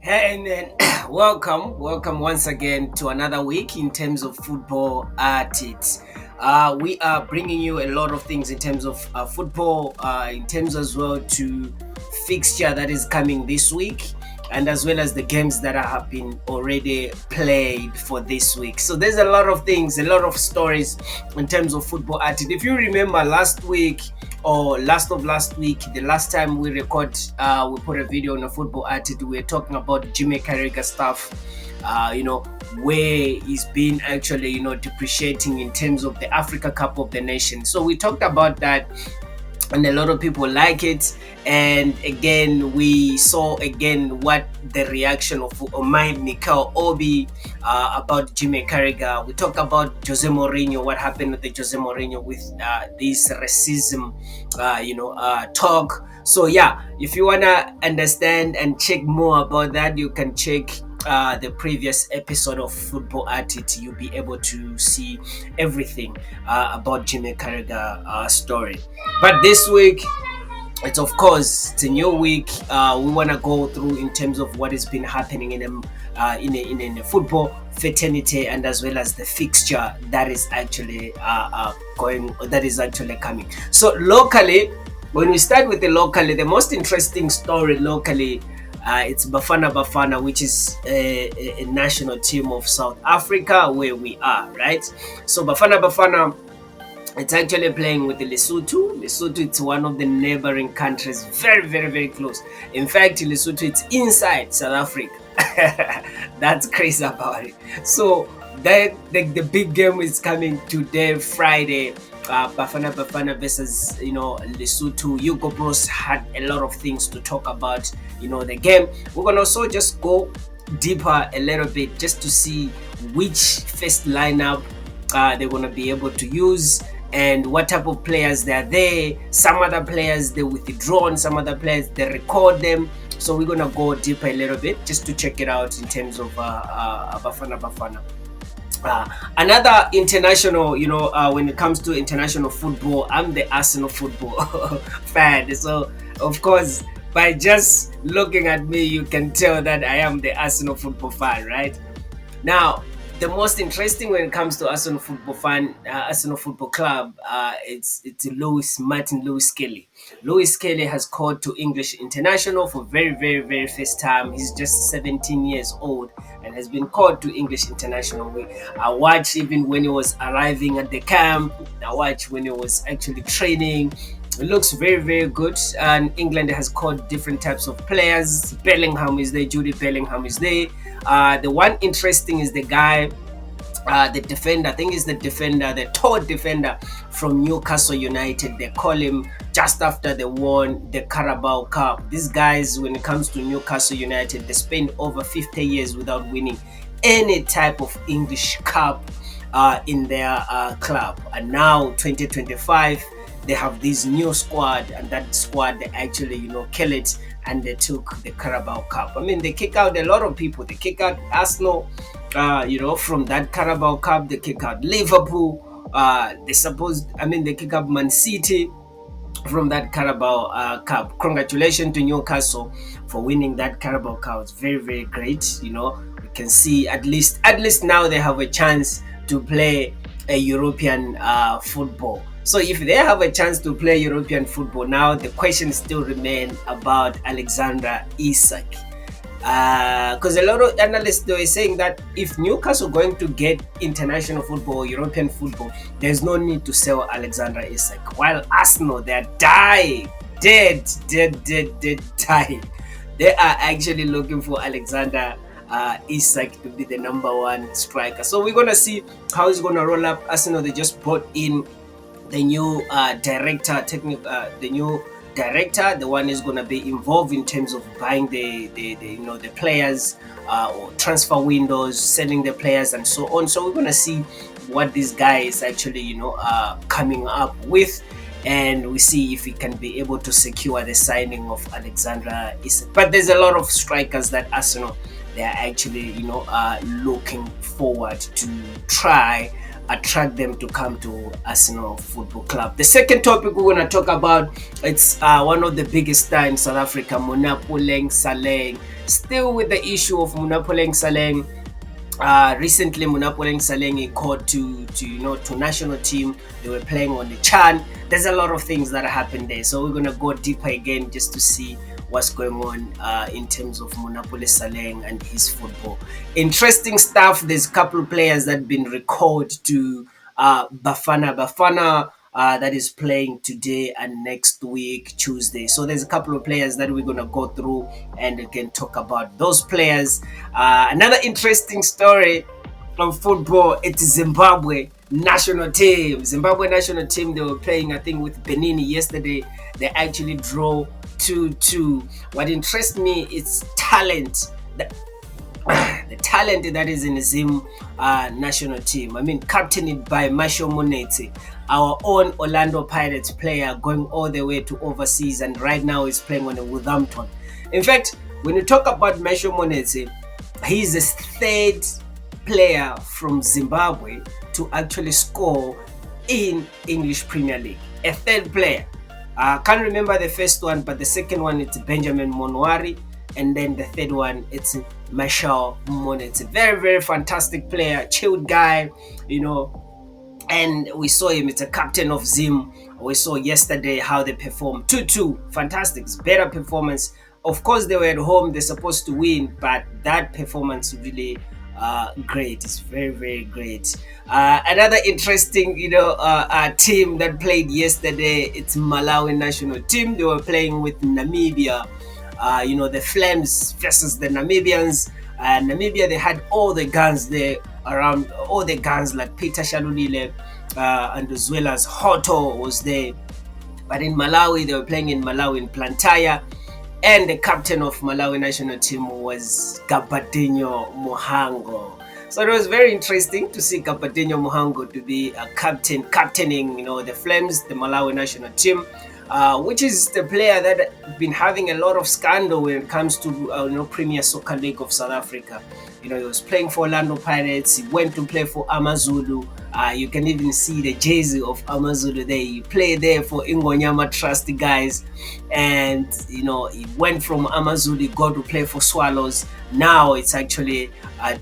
Hey man, welcome once again to another week in terms of football at it. We are bringing you a lot of things in terms of football, in terms as well to fixture that is coming this week, and as well as the games that have been already played for this week. So there's a lot of things, a lot of stories in terms of football at it. If you remember last week or last of last week, the last time we put a video on a football attitude. We were talking about Jimmy Carragher stuff, where he's been actually, depreciating in terms of the Africa Cup of the Nation. So we talked about that, and a lot of people like it. And again, we saw again what the reaction of my Mikel Obi about Jimmy Carragher. We talked about Jose Mourinho, what happened with the Jose Mourinho with this racism, talk. So yeah, if you wanna understand and check more about that, you can check the previous episode of Football at It. You'll be able to see everything about Jimmy Carragher story. But this week, it's of course it's a new week. We want to go through in terms of what has been happening in the football fraternity, and as well as the fixture that is actually coming. So locally, when we start with the locally, the most interesting story locally, it's Bafana Bafana, which is a national team of South Africa, where we are, right? So Bafana Bafana, it's actually playing with the Lesotho. Lesotho, it's one of the neighboring countries, very, very, very close. In fact, Lesotho, it's inside South Africa. That's crazy about it. So that the big game is coming today, Friday. Bafana Bafana versus Lesotho. Hugo Bros had a lot of things to talk about. The game. We're gonna also just go deeper a little bit just to see which first lineup they're gonna be able to use, and what type of players they are there. Some other players they withdrawn, some other players they record them. So we're gonna go deeper a little bit just to check it out in terms of Bafana Bafana. Another international, when it comes to international football, I'm the Arsenal football fan. So of course, by just looking at me, you can tell that I am the Arsenal football fan, right? Now, the most interesting when it comes to Arsenal football fan, Arsenal Football Club, it's Martin Lewis Skelly. Lewis Skelly has called to English international for very, very, very first time. He's just 17 years old and has been called to English international. I watched even when he was arriving at the camp. I watched when he was actually training. It looks very, very good. And England has called different types of players. Bellingham is there, Jude Bellingham is there. The one interesting is the guy, the defender. I think is the defender, the tall defender from Newcastle United. They call him just after they won the Carabao Cup. These guys, when it comes to Newcastle United, they spend over 50 years without winning any type of English cup in their club. And now 2025, they have this new squad, and that squad they actually kill it, and they took the Carabao Cup. I mean, they kick out a lot of people. They kick out Arsenal, from that Carabao Cup. They kick out Liverpool. They kick out Man City from that Carabao Cup. Congratulations to Newcastle for winning that Carabao Cup. It's very, very great. We can see at least now they have a chance to play a European football. So if they have a chance to play European football, now the question still remains about Alexander Isak. Because a lot of analysts they were saying that if Newcastle going to get international football, European football, there's no need to sell Alexander Isak. While Arsenal, they're dying, dead, dying. They are actually looking for Alexander Isak to be the number one striker. So we're gonna see how it's gonna roll up. Arsenal, they just brought in the new director, the one is going to be involved in terms of buying the players, or transfer windows, selling the players, and so on. So we're going to see what this guy is actually coming up with, and we see if he can be able to secure the signing of Alexandra Isak. But there's a lot of strikers that Arsenal, they are actually looking forward to try attract them to come to Arsenal Football Club. The second topic we're going to talk about, it's one of the biggest stars in South Africa, Monapoleng Saleng. Still with the issue of Monapoleng Saleng. Recently, Monapoleng Saleng called to national team. They were playing on the Chan. There's a lot of things that happened there, so we're gonna go deeper again just to see what's going on in terms of Monapoleng Saleng and his football. Interesting stuff. There's a couple of players that have been recalled to Bafana Bafana. That is playing today and next week, Tuesday. So there's a couple of players that we're gonna go through and again talk about those players. Another interesting story of football, it's Zimbabwe national team. Zimbabwe national team, they were playing, I think, with Benin yesterday. They actually draw 2-2. What interests me is talent. The talent that is in the Zim national team. I mean, captained by Marshall Monete, our own Orlando Pirates player, going all the way to overseas, and right now he's playing on the Wolverhampton. In fact, when you talk about Marshall Monete, he's the third player from Zimbabwe to actually score in English Premier League. A third player. I can't remember the first one, but the second one it's Benjamin Monwari, and then the third one it's Marshall Monete. Very, very fantastic player, chilled guy, and we saw him. It's a captain of Zim. We saw yesterday how they performed. 2-2, fantastic. It's better performance. Of course, they were at home. They're supposed to win, but that performance really great. It's very, very great. Another interesting, team that played yesterday. It's Malawi national team. They were playing with Namibia. The Flames versus the Namibians. Namibia, they had all the guns there around, all the guns like Peter Shalulile, and as well as Hoto was there. But in Malawi, they were playing in Malawi in Plantaya, and the captain of Malawi national team was Gabadinho Muhango. So it was very interesting to see Gabadinho Muhango to be a captaining, the Flames, the Malawi national team. Which is the player that has been having a lot of scandal when it comes to Premier Soccer League of South Africa. He was playing for Orlando Pirates. He went to play for Amazulu. You can even see the jersey of Amazulu there. He played there for Ingonyama Trust guys, and he went from Amazulu, got to play for Swallows. Now it's actually at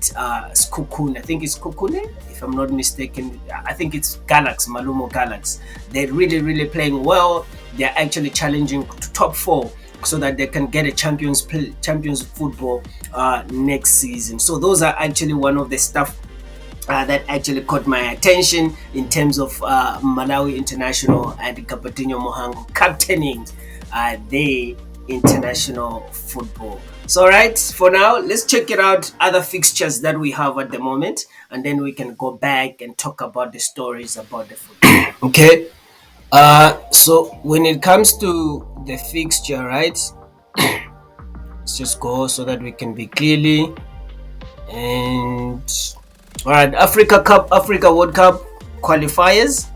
Skukune. I think it's Kukune, if I'm not mistaken. I think it's Galaxy, Malumo Galaxy. They're really, really playing well. They're actually challenging to top 4 so that they can get a champions football next season. So those are actually one of the stuff that actually caught my attention in terms of Malawi International and Gabadinho Muhango captaining the international football. So alright, for now, let's check it out, other fixtures that we have at the moment, and then we can go back and talk about the stories about the football. Okay. So when it comes to the fixture, right? Let's just go so that we can be clearly. And all right, Africa World Cup qualifiers.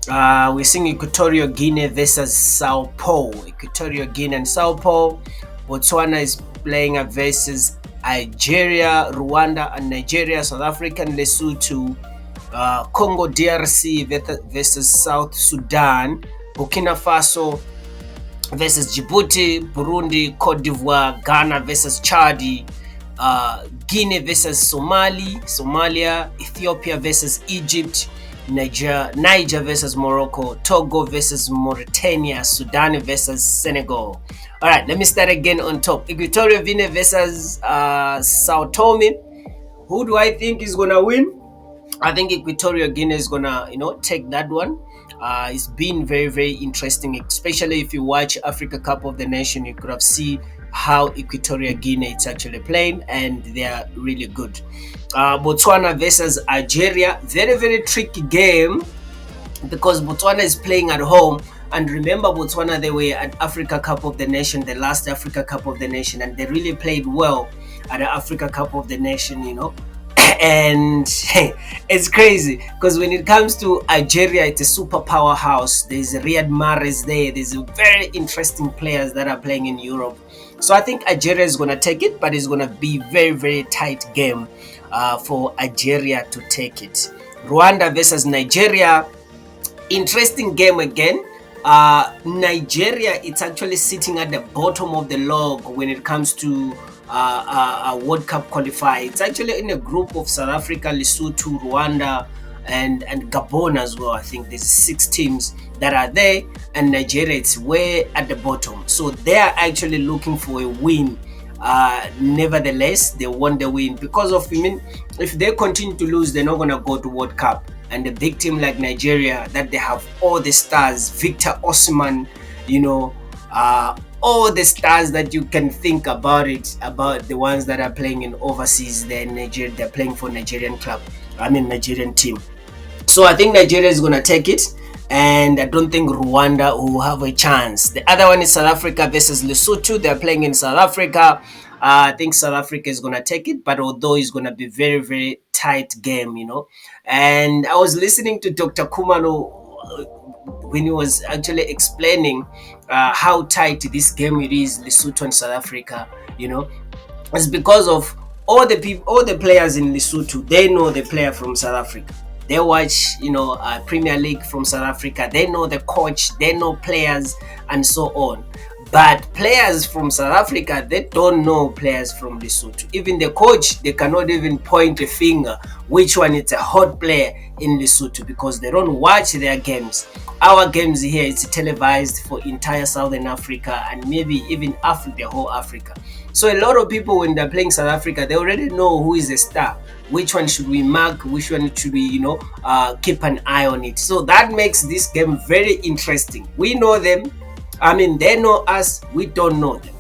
We're seeing Equatorial Guinea versus Sao Paulo. Equatorial Guinea and Sao Paulo. Botswana is playing versus Algeria, Rwanda and Nigeria. South Africa and Lesotho. Congo DRC versus South Sudan, Burkina Faso versus Djibouti, Burundi, Cote d'Ivoire, Ghana versus Chad, Guinea versus Somalia, Ethiopia versus Egypt, Niger versus Morocco, Togo versus Mauritania, Sudan versus Senegal. All right, let me start again on top. Equatorial Guinea versus Sao Tome. Who do I think is gonna win? I think Equatorial Guinea is gonna, take that one. It's been very, very interesting, especially if you watch Africa Cup of the Nation. You could have seen how Equatorial Guinea is actually playing, and they are really good. Botswana versus Algeria, very, very tricky game because Botswana is playing at home. And remember, Botswana, they were at Africa Cup of the Nation, the last Africa Cup of the Nation, and they really played well at the Africa Cup of the Nation, And it's crazy because when it comes to Algeria, it's a super powerhouse. There's Riyad Mahrez there. There's very interesting players that are playing in Europe. So I think Algeria is going to take it, but it's going to be very, very tight game for Algeria to take it. Rwanda versus Nigeria. Interesting game again. Nigeria, it's actually sitting at the bottom of the log when it comes to World Cup qualifier. It's actually in a group of South Africa, Lesotho, Rwanda, and Gabon as well. I think there's 6 teams that are there, and Nigeria it's way at the bottom. So they are actually looking for a win. Nevertheless, they want the win because of, I mean, if they continue to lose, they're not gonna go to World Cup. And a big team like Nigeria, that they have all the stars, Victor Osman, you know, all the stars that you can think about it, about the ones that are playing in overseas. They're playing for Nigerian club. I mean Nigerian team. So I think Nigeria is gonna take it, and I don't think Rwanda will have a chance. The other one is South Africa versus Lesotho. They're playing in South Africa. I think South Africa is gonna take it, but although it's gonna be very very tight game, you know. And I was listening to Dr. Kumalo when he was actually explaining how tight this game it is, Lesotho and South Africa. You know, it's because of all the people, all the players in Lesotho. They know the player from South Africa. They watch, Premier League from South Africa. They know the coach. They know players, and so on. But players from South Africa, they don't know players from Lesotho. Even the coach, they cannot even point a finger which one is a hot player in Lesotho because they don't watch their games. Our games here is televised for entire Southern Africa and maybe even Africa, the whole Africa. So a lot of people when they're playing South Africa, they already know who is the star. Which one should we mark? Which one should we, keep an eye on it? So that makes this game very interesting. We know them. I mean, they know us. We don't know them.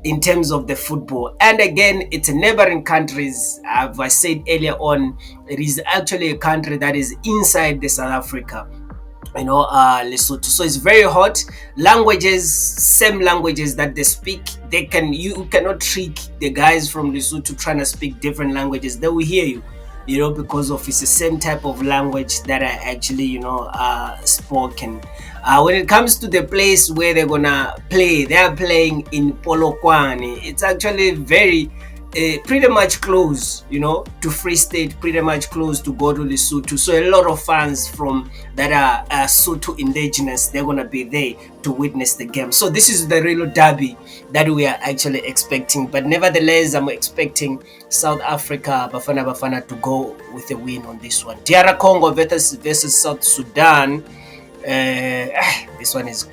In terms of the football. And again, it's neighboring countries. As I said earlier on, it is actually a country that is inside the South Africa. Lesotho. So it's very hot. Languages, same languages that they speak. You cannot trick the guys from Lesotho trying to speak different languages. They will hear you. Because of it's the same type of language that are actually, spoken. When it comes to the place where they're gonna play, they are playing in Polokwane. It's actually very pretty much close, to Free State, pretty much close to go to Lesotho. So a lot of fans from that are Sotho indigenous, they're gonna be there to witness the game. So this is the real derby that we are actually expecting. But nevertheless, I'm expecting South Africa, Bafana Bafana, to go with a win on this one. DR Congo versus South Sudan. This one is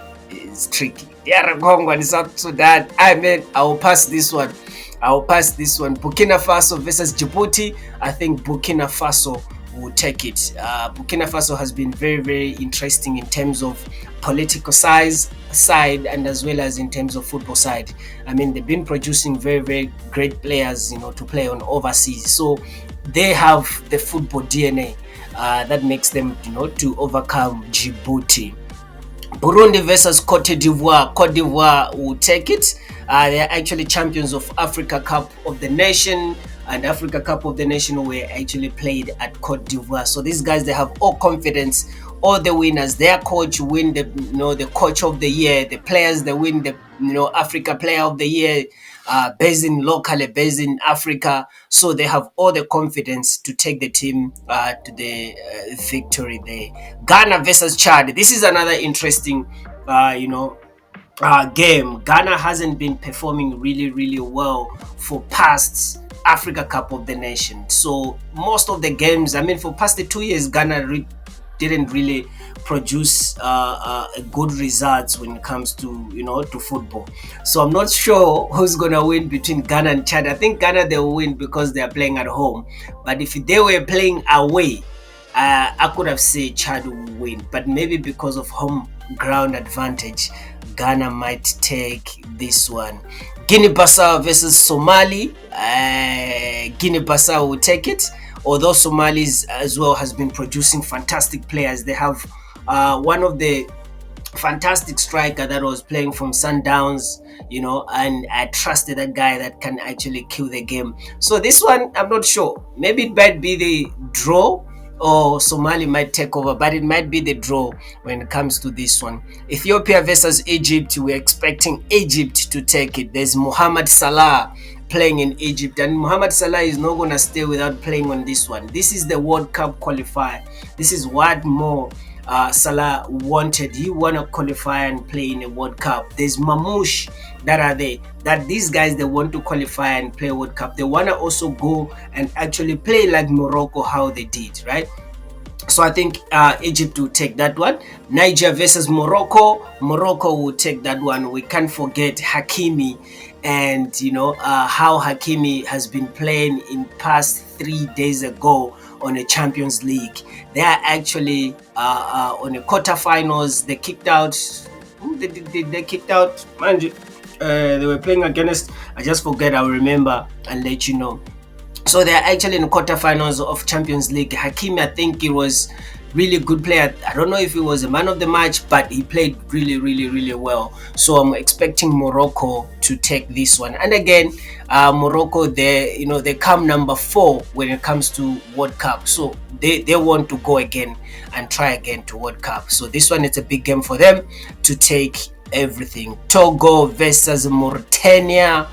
tricky. DR Congo and South Sudan. I will pass this one. Burkina Faso versus Djibouti. I think Burkina Faso will take it. Burkina Faso has been very, very interesting in terms of political side and as well as in terms of football side. I mean, they've been producing very, very great players, to play on overseas. So they have the football DNA that makes them, to overcome Djibouti. Burundi versus Cote d'Ivoire. Cote d'Ivoire will take it. They are actually champions of Africa Cup of the Nation, and Africa Cup of the Nation were actually played at Cote d'Ivoire. So these guys, they have all confidence. All the winners, their coach win the coach of the year. The players, they win the Africa Player of the Year. Based in Africa, so they have all the confidence to take the team to the victory there. Ghana versus Chad. This is another interesting, game. Ghana hasn't been performing really, really well for past Africa Cup of the Nation. So most of the games, I mean, for past the 2 years, Ghana didn't really produce good results when it comes to to football. So I'm not sure who's gonna win between Ghana and Chad. I think Ghana, they will win because they are playing at home. But if they were playing away, I could have said Chad will win. But maybe because of home ground advantage, Ghana might take this one. Guinea-Bissau versus Somali. Guinea-Bissau will take it. Although Somalis as well has been producing fantastic players. They have one of the fantastic striker that was playing from Sundowns, and I trusted that guy that can actually kill the game. So this one, I'm not sure. Maybe it might be the draw or Somali might take over, but it might be the draw when it comes to this one. Ethiopia versus Egypt. We're expecting Egypt to take it. There's Mohamed Salah playing in Egypt, and Mohamed Salah is not gonna stay without playing on this one. This is the World Cup qualifier. This is what more Salah wanted. He wanna qualify and play in a World Cup. There's Mamouche that are there. That these guys, they want to qualify and play World Cup. They wanna also go and actually play like Morocco, how they did, right? So I think Egypt will take that one. Niger versus Morocco. Morocco will take that one. We can't forget Hakimi, and how Hakimi has been playing in past 3 days ago on a Champions League. They are actually on the quarterfinals. They kicked out. They kicked out. Man, they were playing against. I just forget. I'll remember and let you know. So they're actually in the quarterfinals of Champions League. Hakimi, I think he was really good player. I don't know if he was a man of the match, but he played really, really, really well. So I'm expecting Morocco to take this one. And again, Morocco, they come number 4 when it comes to World Cup. So they want to go again and try again to World Cup. So this one is a big game for them to take everything. Togo versus Mauritania.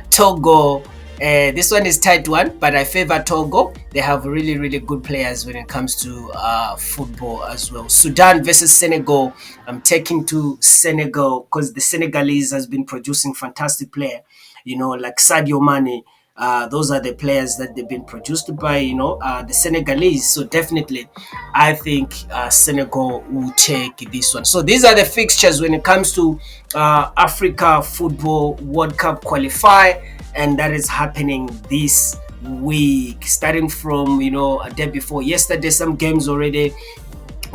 Togo. This one is tight one, but I favor Togo. They have really, really good players when it comes to football as well. Sudan versus Senegal. I'm taking to Senegal because the Senegalese has been producing fantastic player, like Sadio Mane. Those are the players that they've been produced by, the Senegalese. So definitely, I think Senegal will take this one. So these are the fixtures when it comes to Africa Football World Cup qualify, and that is happening this week, starting from a day before yesterday. Some games already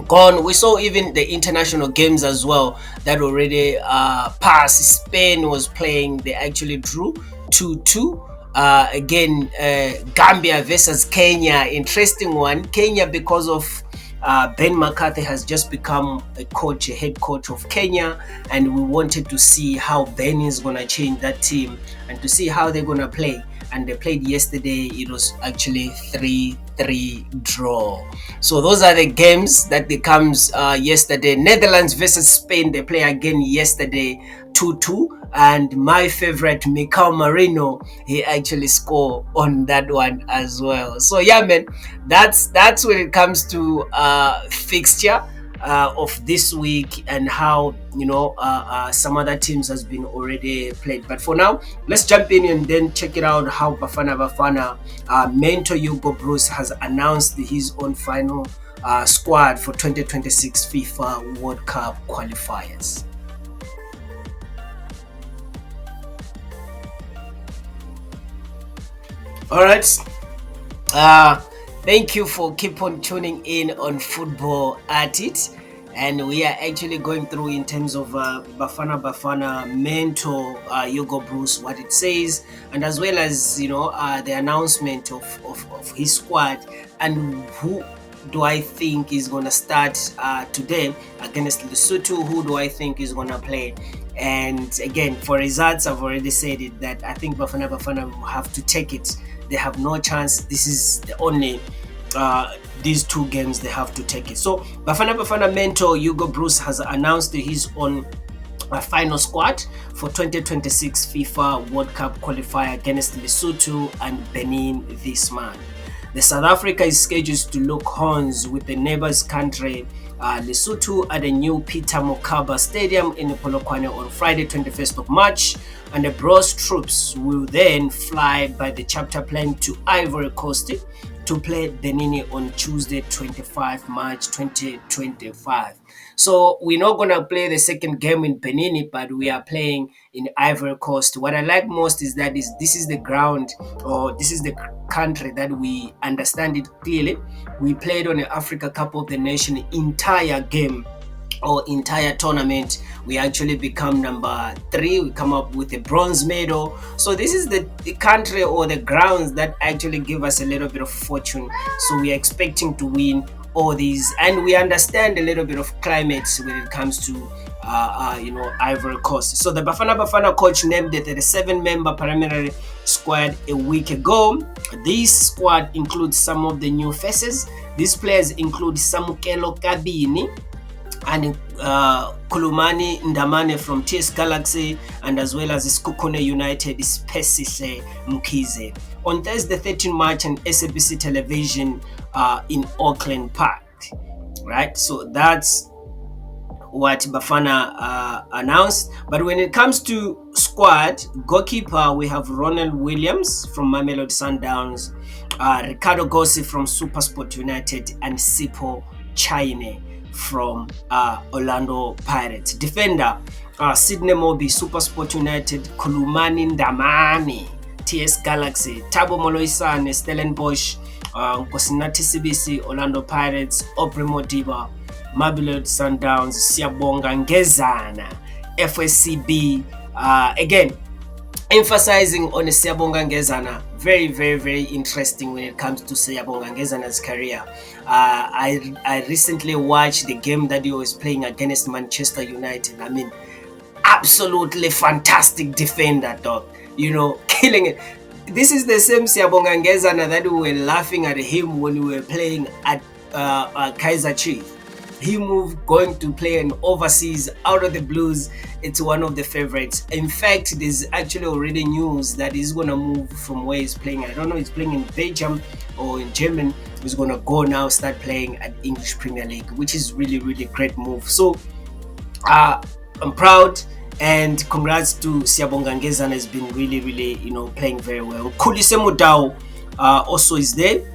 gone. We saw even the international games as well that already passed. Spain was playing, they actually drew 2-2. Again, Gambia versus Kenya, interesting one. Kenya, because of Ben McCarthy has just become a head coach of Kenya, and we wanted to see how Ben is going to change that team and to see how they're going to play. And they played yesterday. It was actually 3-3 draw. So those are the games that becomes yesterday. Netherlands versus Spain, they play again yesterday, 2-2. And my favorite, Mikel Marino, he actually scored on that one as well. So yeah, man, that's when it comes to fixture of this week and how some other teams has been already played. But for now, let's jump in and then check it out how Bafana Bafana mentor Hugo Bruce has announced his own final squad for 2026 FIFA World Cup qualifiers. All right. Thank you for keep on tuning in on Football at It, and we are actually going through in terms of Bafana Bafana mentor Hugo Bruce, what it says, and as well as the announcement of his squad and who do I think is gonna start today against Lesotho. Who do I think is gonna play? And again, for results, I've already said it that I think Bafana Bafana will have to take it. They have no chance. This is the only these 2 games they have to take it. So Bafana Bafana mentor Hugo Bruce has announced his own final squad for 2026 FIFA World Cup qualifier against Lesotho and Benin this month. The South Africa is scheduled to lock horns with the neighbors country Lesotho at the new Peter Mokaba Stadium in Polokwane on Friday 21st of March, and the Bros troops will then fly by the chapter plane to Ivory Coast to play Benin on Tuesday 25 March 2025. So we're not going to play the second game in Benin, but we are playing in Ivory Coast. What I like most is that this is the ground, or this is the country that we understand it clearly. We played on the Africa Cup of the Nation entire game or entire tournament. We actually become number 3. We come up with a bronze medal. So this is the country or the grounds that actually give us a little bit of fortune. So we are expecting to win all these, and we understand a little bit of climate when it comes to Ivory Coast. So the Bafana Bafana coach named the 37-member preliminary squad a week ago. This squad includes some of the new faces. These players include Samukelo Kabini, and Kulumani Ndamane from TS Galaxy, and as well as Skukune United Spesihle Mkize. On Thursday, 13 March on SABC television in Auckland Park. Right, so that's what Bafana announced. But when it comes to squad, goalkeeper, we have Ronald Williams from Mamelodi Sundowns, Ricardo Gossi from SuperSport United, and Sipo Chaine from Orlando Pirates. Defender, Sydney Mobi, SuperSport United, Kulumani Ndamani, TS Galaxy, Tabo Moloisane, Stellenbosch, Kosinati CBC, Orlando Pirates, Aubrey Modiba, Mamelodi Sundowns, Siyabonga Ngezana, FSCB. Again, emphasizing on Siyabonga Ngezana, very, very, very interesting when it comes to Siyabonga Ngezana's career. I recently watched the game that he was playing against Manchester United. I mean, absolutely fantastic defender, dog. You know, killing it. This is the same Siyabonga Ngezana that we were laughing at him when we were playing at Kaiser Chiefs. He moved going to play an overseas out of the blues. It's one of the favorites. In fact, there's actually already news that he's going to move from where he's playing. I don't know, he's playing in Belgium or in Germany. He's going to go now start playing at English Premier League, which is really, really great move. So I'm proud, and congrats to Siyabonga Ngezana. Has been really, really, playing very well. Kulise Mudau also is there.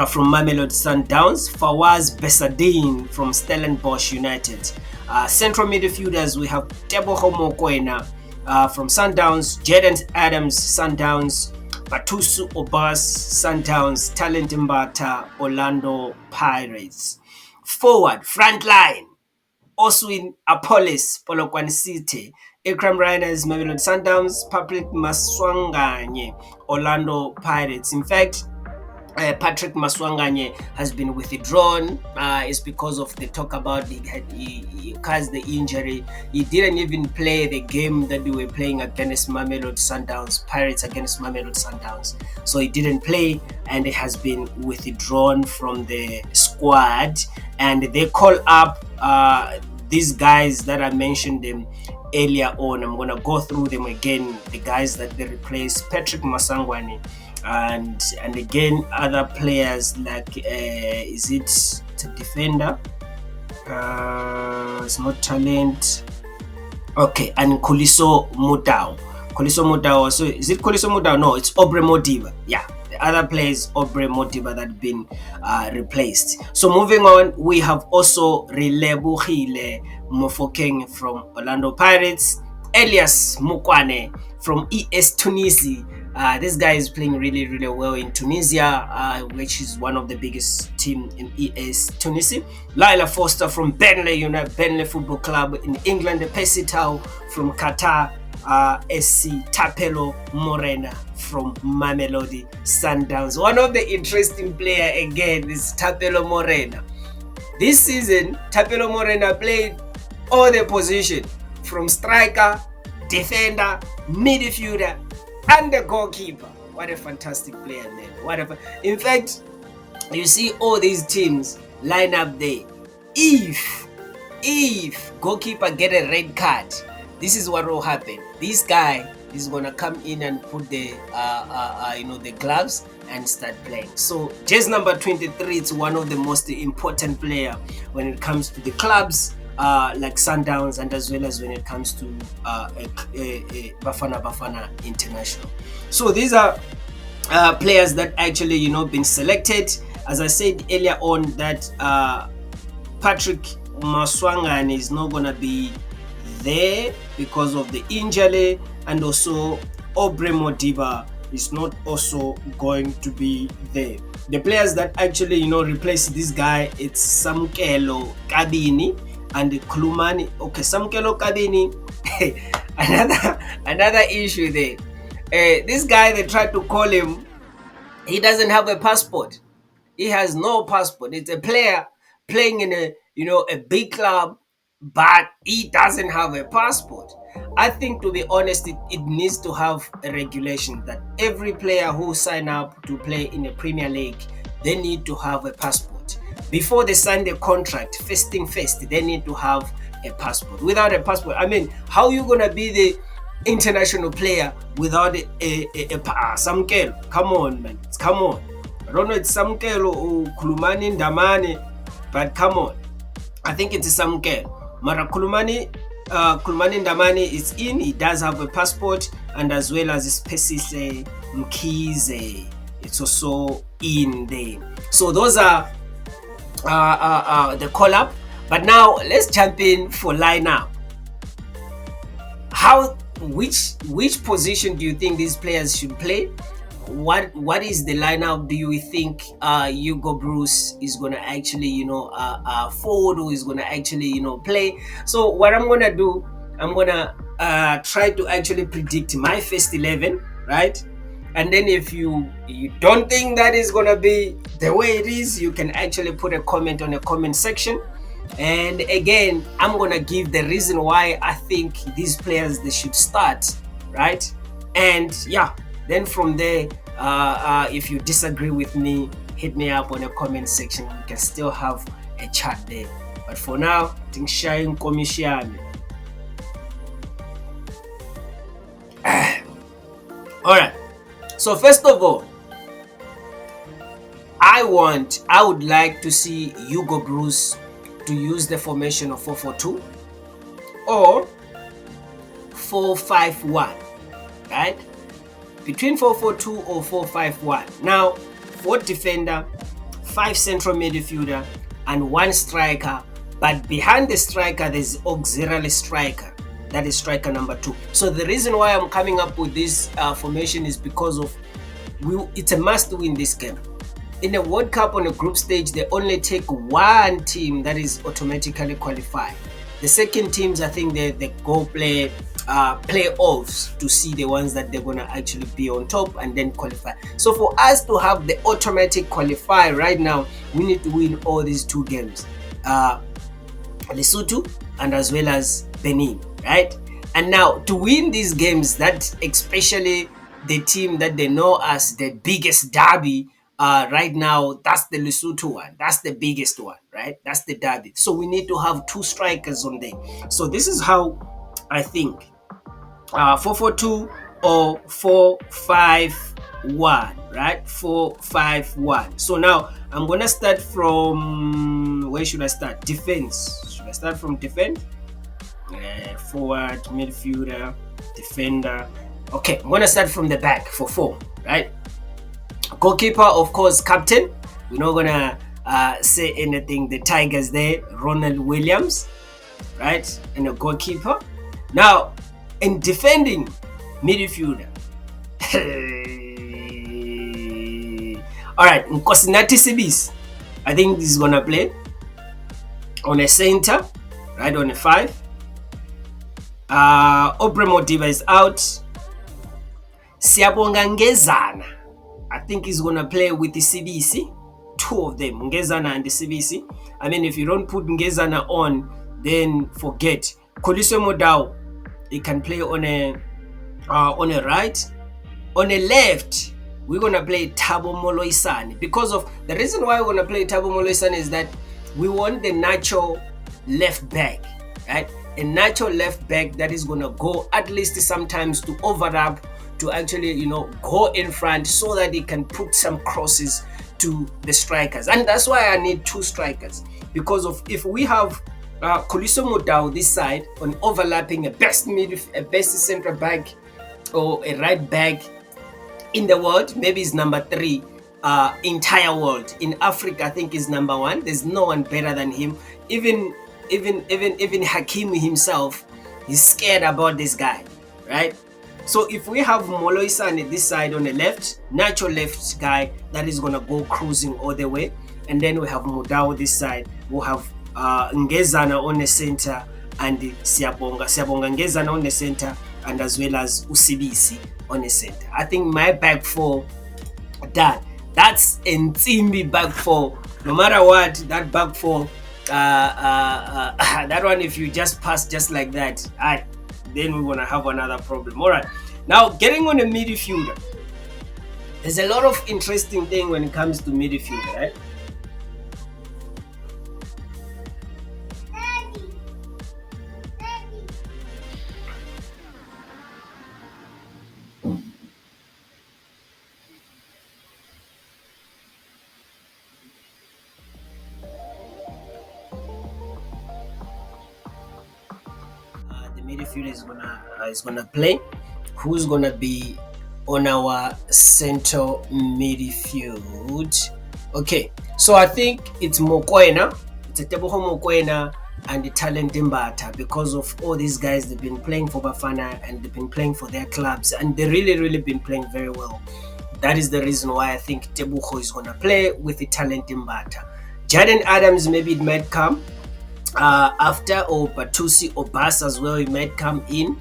From Mamelodi Sundowns, Fawaz Besadine from Stellenbosch United. Central midfielders, we have Teboho Mokoena from Sundowns, Jaden Adams, Sundowns, Batusu Obas, Sundowns, Talent Mbata, Orlando Pirates. Forward, front line, Oswin Apollos, Polokwane City, Ikram Rainers, Mamelodi Sundowns, Patrick Maswanganye, Orlando Pirates. In fact, Patrick Maswanganye has been withdrawn. It's because of the talk about he caused the injury. He didn't even play the game that we were playing against Mamelodi Sundowns, Pirates against Mamelodi Sundowns. So he didn't play, and he has been withdrawn from the squad. And they call up these guys that I mentioned them earlier on. I'm gonna go through them again. The guys that they replaced: Patrick Maswanganye. And again, other players like is it a defender? It's not Talent. Okay, and Kuliso Mudau. So is it Kuliso Mudau? No, it's Aubrey Modiba. Yeah, the other players Aubrey Modiba that have been replaced. So moving on, we have also Rela Mofokeng from Orlando Pirates, Elias Mukwane from ES Tunisia. This guy is playing really, really well in Tunisia, which is one of the biggest team in ES Tunisia. Lila Foster from Burnley Football Club in England. Pesitao from Qatar. SC Tapelo Morena from Mamelodi Sundowns. One of the interesting player again is Tapelo Morena. This season, Tapelo Morena played all the positions from striker, defender, midfielder, and the goalkeeper. What a fantastic player, man. In fact, you see all these teams line up there. If goalkeeper get a red card, this is what will happen. This guy is gonna come in and put the the gloves and start playing. So jersey number 23 is one of the most important player when it comes to the clubs like Sundowns, and as well as when it comes to Bafana Bafana International. So these are players that actually been selected. As I said earlier on, that Patrick Maswanganye is not gonna be there because of the injury, and also Aubrey Modiba is not also going to be there. The players that actually replace this guy, it's Samkelo Kabini and Kulumani. Okay, Samkelo Kabini. another issue there. This guy, they tried to call him. He doesn't have a passport. He has no passport. It's a player playing in a big club, but he doesn't have a passport. I think, to be honest, it needs to have a regulation that every player who sign up to play in a Premier League, they need to have a passport, before they sign the contract, first thing first, they need to have a passport. Without a passport, I mean, how you gonna be the international player without Samkelo? Come on, man. Come on. I don't know it's Samkelo or Kulumani Ndamane, but come on. I think it's Samkelo. Mara Kulumani Ndamane is in. He does have a passport, and as well as Spesise Mkize. It's also in there. So those are the call-up. But now let's jump in for lineup. Which position do you think these players should play? What is the lineup do you think Hugo Bruce is gonna actually forward, or is gonna actually play? So what I'm gonna do, I'm gonna try to actually predict my first 11, right? And then if you don't think that is gonna be the way it is, you can actually put a comment on the comment section. And again, I'm gonna give the reason why I think these players they should start, right? And yeah, then from there, if you disagree with me, hit me up on the comment section. We can still have a chat there. But for now, I think Shine Commission. All right. So first of all, I would like to see Hugo Bruce to use the formation of 4-4-2 or 4-5-1, right? Between 4-4-2 or 4-5-1. Now, 4 defender, 5 central midfielder, and 1 striker. But behind the striker, there's auxiliary striker. That is striker number 2. So the reason why I'm coming up with this formation is because of it's a must win this game. In a World Cup on a group stage, they only take one team that is automatically qualified. The second teams, I think they go play playoffs to see the ones that they're gonna actually be on top and then qualify. So for us to have the automatic qualifier right now, we need to win all these 2 games, Lesotho and as well as Benin, right? And now to win these games, that especially the team that they know as the biggest derby. Right now, that's the Lesotho one. That's the biggest one, right? That's the derby. So we need to have 2 strikers on there. So this is how I think 4-4-2 or 4-5-1, right? 4-5-1. So now I'm gonna start from where should I start? Defense. Should I start from defense? Forward, midfielder, defender. Okay, I'm gonna start from the back for 4, right? Goalkeeper, of course, captain. We're not gonna say anything. The Tigers there, Ronald Williams, right? And a goalkeeper. Now, in defending midfielder, all right, Nkosinati Sibis, I think this is gonna play on a center, right on a 5. Obre Modiba is out. Siyabonga Ngezana, I think he's gonna play with the CBC. 2 of them, Ngezana and the CBC. I mean, if you don't put Ngezana on, then forget. Kolise Modao, he can play on a right. On a left, we're gonna play Thabo Moloisane. Because of the reason why we're gonna play Thabo Moloisane is that we want the natural left back, right? A natural left back that is gonna go at least sometimes to overlap, to actually go in front so that he can put some crosses to the strikers. And that's why I need 2 strikers, because of if we have Koliso Modao this side on overlapping a best central back or a right back in the world, maybe it's number 3 entire world. In Africa, I think is number 1. There's no one better than him. Even Hakimi himself is scared about this guy, right? So if we have Moloisane this side on the left, natural left guy that is gonna go cruising all the way, and then we have Modao this side. We'll have Ngezana on the center and Siyabonga Ngezana on the center, and as well as Usibisi on the center. I think my back 4, that's Ntimbi back 4. No matter what, that back 4, that one, if you just pass just like that, then we're gonna have another problem. All right, now getting on the midfielder, there's a lot of interesting thing when it comes to midfielder, right? midfielder is gonna play. Who's gonna be on our center midfield? Okay, so I think it's Mokoena. It's a Teboho Mokoena and the talent Mbata, because of all these guys. They've been playing for Bafana and they've been playing for their clubs, and they really been playing very well. That is the reason why I think Tebucho is gonna play with the talent Mbata. Jaden Adams, maybe it might come after, or Batusi or Bass as well, it might come in.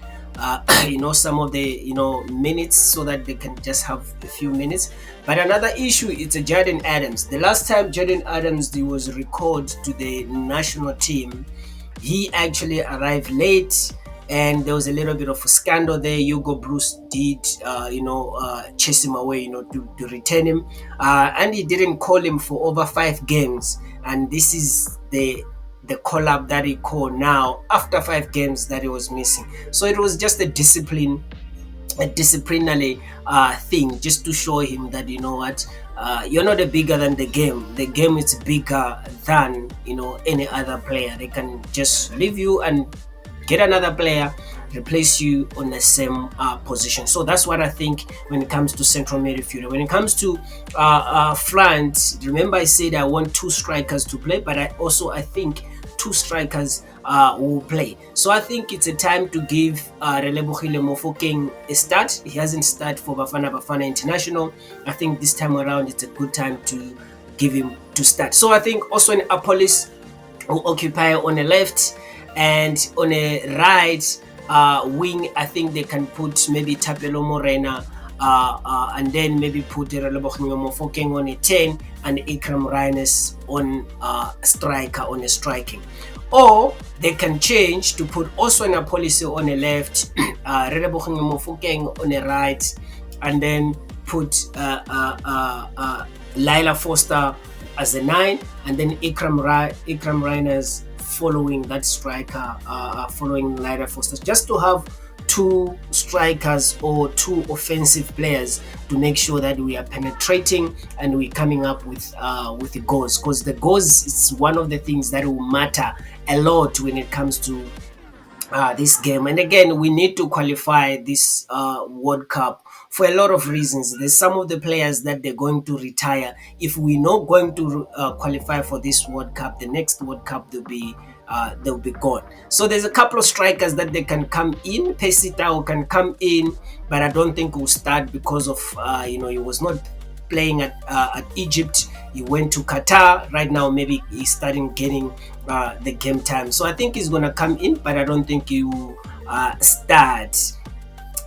Some of the minutes, so that they can just have a few minutes. But another issue, it's a Jaden Adams. The last time Jaden Adams was recalled to the national team, he actually arrived late, and there was a little bit of a scandal there. Hugo Bruce did chase him away, to retain him, and he didn't call him for over 5 games. And this is the call up that he called now after 5 games that he was missing. So it was just a disciplinary thing, just to show him that, you know what, you're not bigger than the game. The game is bigger than any other player. They can just leave you and get another player, replace you on the same position. So that's what I think when it comes to central midfielder. When it comes to front, remember I said I want 2 strikers to play, but I think 2 strikers will play. So I think it's a time to give Rela Mofokeng a start. He hasn't started for Bafana Bafana International. I think this time around it's a good time to give him to start. So I think also in Apolis will occupy on the left, and on a right wing, I think they can put maybe Tapelo Morena, and then maybe put Relebochino Mofokeng on a 10 and Ikram Reines on striker, on a striking. Or they can change to put also in a policy on the left, Relebochino Mofokeng on the right, and then put Lila Foster as a 9, and then Ikram Reines following that striker, following Lila Foster, just to have 2 strikers or 2 offensive players to make sure that we are penetrating and we're coming up with the goals, because the goals is one of the things that will matter a lot when it comes to this game. And again, we need to qualify this World Cup for a lot of reasons. There's some of the players that they're going to retire. If we're not going to qualify for this World Cup, the next World Cup they'll be gone. So there's a couple of strikers that they can come in. Pesitao can come in, but I don't think he'll start because of he was not playing at Egypt. He went to Qatar. Right now, maybe he's starting getting the game time. So I think he's gonna come in, but I don't think he will start.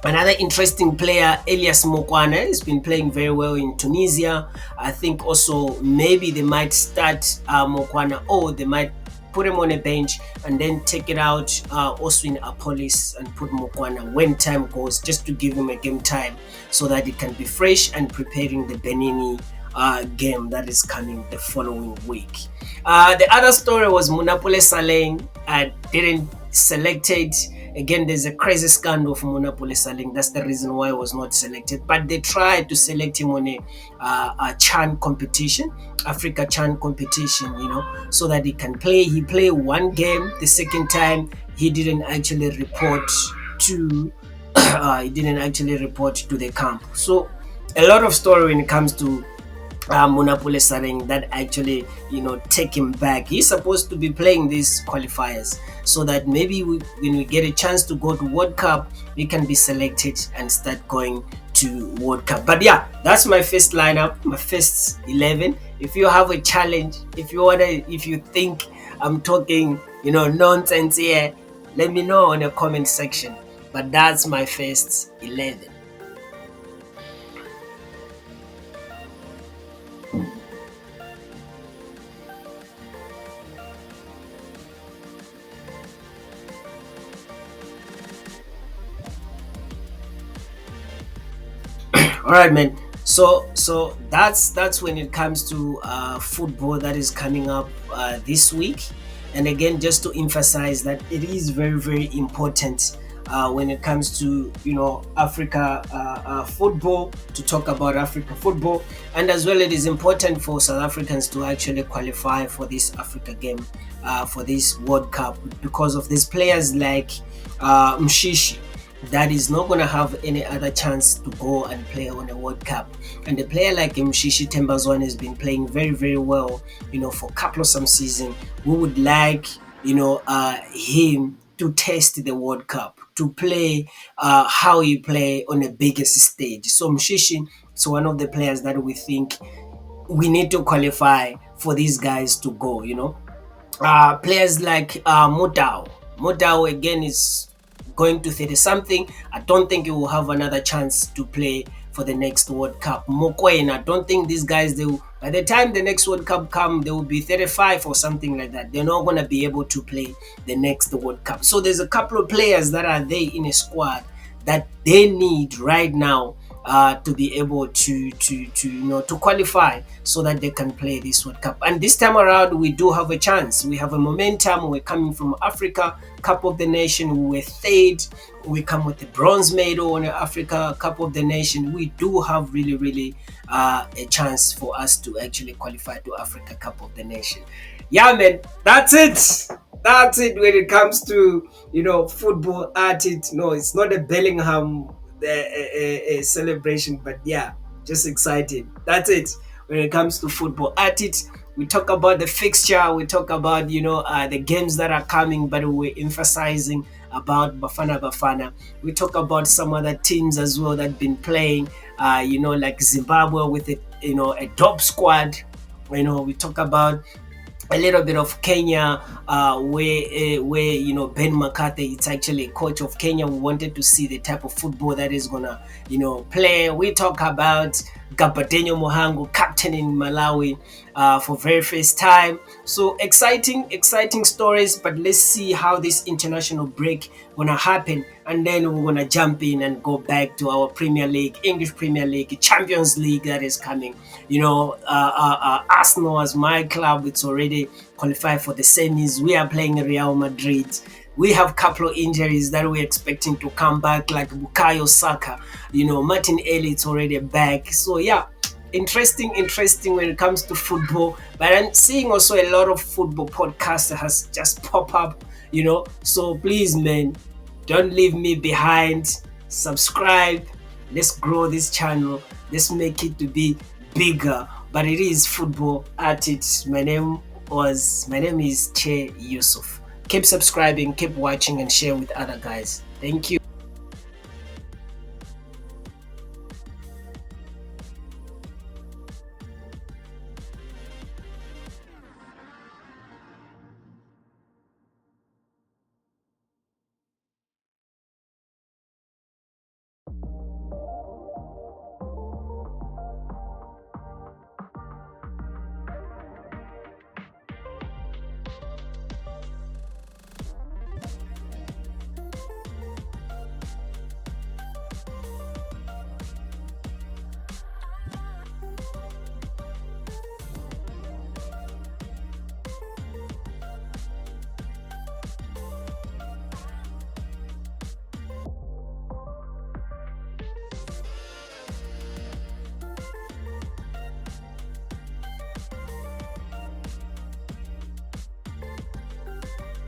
Another interesting player, Elias Mokwane, has been playing very well in Tunisia. I think also maybe they might start Mokwane, or they might put him on a bench and then take it out also in Apolis and put Mokwana when time goes, just to give him a game time so that he can be fresh and preparing the Benini game that is coming the following week. The other story was Munapole Saleng didn't select it. Again, there's a crazy scandal for Munapole Saleng. That's the reason why he was not selected. But they tried to select him on a CHAN competition, Africa CHAN competition, so that he can play. He played 1 game. The second time, he didn't actually report to the camp. So a lot of story when it comes to Munapole Saleng that actually take him back. He's supposed to be playing these qualifiers so that maybe when we get a chance to go to World Cup, we can be selected and start going to World Cup. But yeah, that's my first lineup, my first 11. If you have a challenge, if you think I'm talking nonsense here, let me know in the comment section. But that's my first 11. All right, man. So that's when it comes to football that is coming up this week. And again, just to emphasize that it is very important when it comes to Africa football, to talk about Africa football. And as well, it is important for South Africans to actually qualify for this Africa game, for this World Cup, because of these players like Mshishi, that is not going to have any other chance to go and play on a World Cup. And a player like Mshishi Tembazwane has been playing very, very well, for a couple of some season. We would like, him to test the World Cup, to play how he play on a biggest stage. So Mshishi is one of the players that we think we need to qualify for these guys to go. Players like Mutau. Mutau again is going to 30 something. I don't think he will have another chance to play for the next World Cup. Mokoen, I don't think these guys, by the time the next World Cup come, they will be 35 or something like that. They're not going to be able to play the next World Cup. So there's a couple of players that are there in a squad that they need right now to be able to qualify so that they can play this World Cup. And this time around, we do have a chance. We have a momentum. We're coming from Africa Cup of the Nation. We were third. We come with the bronze medal on the Africa Cup of the Nation. We do have really, really a chance for us to actually qualify to Africa Cup of the Nation. Yeah, man, that's it. That's it when it comes to football at it. No, it's not a Bellingham a celebration, but yeah, just excited. That's it when it comes to football at it. We talk about the fixture, we talk about the games that are coming, but we're emphasizing about Bafana Bafana. We talk about some other teams as well that been playing, like Zimbabwe with a top squad. We talk about a little bit of Kenya, where Ben McCarthy, it's actually a coach of Kenya. We wanted to see the type of football that is gonna play. We talk about Gabadenyo Mohango, captain in Malawi, for very first time. So exciting stories. But let's see how this international break gonna happen, and then we're gonna jump in and go back to our Premier League, English Premier League, Champions League that is coming. Arsenal, as my club, it's already qualified for the semis. We are playing Real Madrid. We have a couple of injuries that we're expecting to come back, like Bukayo Saka. Martin Elliott's already back. So yeah, interesting when it comes to football. But I'm seeing also a lot of football podcasts that has just pop up. So please, man, don't leave me behind. Subscribe. Let's grow this channel. Let's make it to be bigger. But it is football at it. My name is Che Yusuf. Keep subscribing, keep watching, and share with other guys. Thank you.